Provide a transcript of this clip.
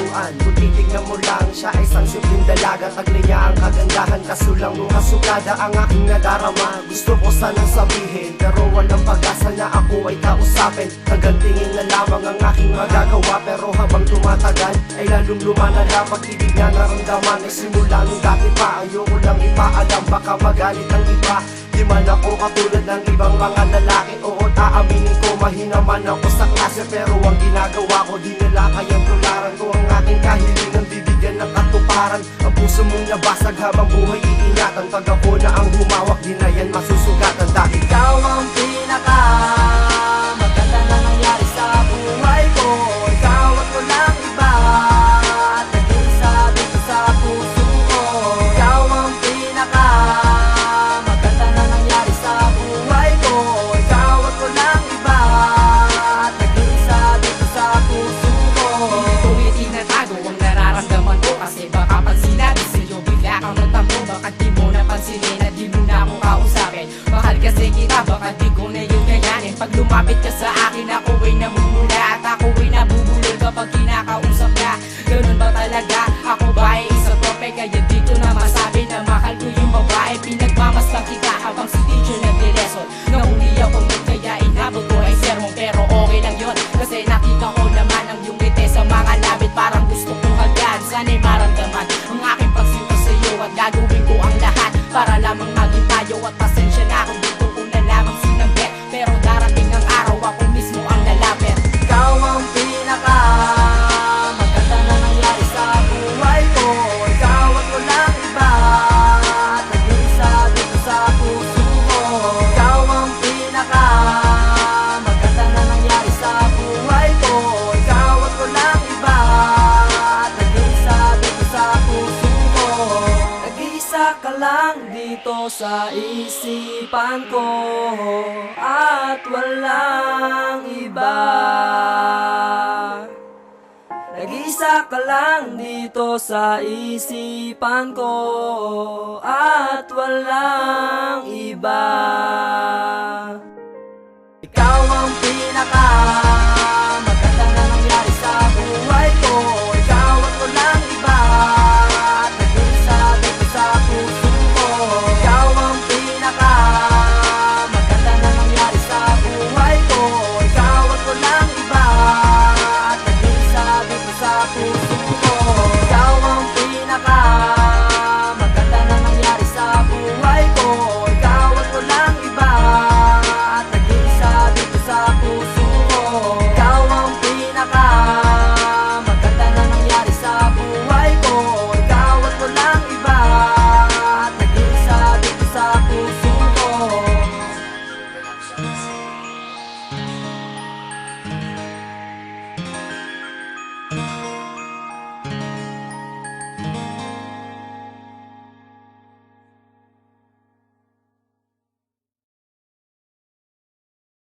biruan. Kung titignan mo lang, siya ay isang simpleng dalaga. Taglay niya ang kagandahan, kaso lang nung kasukada ang aking nadarama. Gusto ko sanang sabihin, pero walang pag-asa na ako ay kausapin. Hanggang tingin na lamang ang aking magagawa, pero habang tumatagal ay lalong lumalala. Pag-ibig na naramdaman ay simula nung dati pa. Ayoko lang ipaalam, baka magalit ang iba. Di man ako katulad ng ibang mga lalaki. Oo, aaminin ko, mahina man ako sa klase, pero ang ginagawa ko di nila kayang tularan ko. Ang aking kahilingan bibigyan ng katuparan. Ang puso mong nabasag habang buhay iingatan. Pag ako na ang humawak, di na yan masusugatan. Dahil ikaw ang pinaka maganda na nangyari sa buhay ko. Ikaw at walang iba, at nag-iisa dito sa puso ko. Ikaw ang pinaka maganda na nangyari sa buhay ko. Ikaw at walang iba, at nag-iisa dito sa puso ko. Hindi ko itinatago ang nararamdaman ko, kasi baka pag sinabi sa'yo bigla kang nagtampo. Baka di mo napansinin at di mo na ako kausapin. Mahal kasi kita, baka di ko na yun kayanin. Pag lumapit ka sa akin, ako ay namumula at ako ay nabubulol kapag kinakausap ka. Ganun ba talaga? Ako ba ay isa trope? Kaya di ko na masabi na mahal ko yung babae. Pinagmamasdan kita habang si teacher nagre-lesson. Nahuli ako nun kaya inabot ko ay sermon. Pero okay lang yun, kasi nakita ko naman ang yung ngiti sa mga labit. Parang gusto kong hagdan, sana'y maramdaman ang aking pagsinta sa'yo. At gagawin ko ang lahat para lamang maging tayo. At pasensya na kung dito ko na lamang sinambit, pero darating ang araw ako mismo ang lalapit. Ikaw ang pinaka maganda na nangyari sa buhay ko. Ikaw at walang iba, at nag-iisa dito sa puso ko. Ikaw ang pinaka maganda na nangyari sa buhay ko. Ikaw at walang iba, at nag-iisa dito sa puso ko. Nag-iisa ka lang dito sa isipan ko, at walang iba. Nag-iisa ka lang dito sa isipan ko, at walang iba. Ikaw ang pinaka maganda na nangyari sa buhay ko. Ikaw at walang iba, at nag-iisa dito sa puso ko. Ikaw ang pinaka maganda na nangyari sa buhay ko. Ikaw at walang iba, at nag-iisa dito sa puso ko.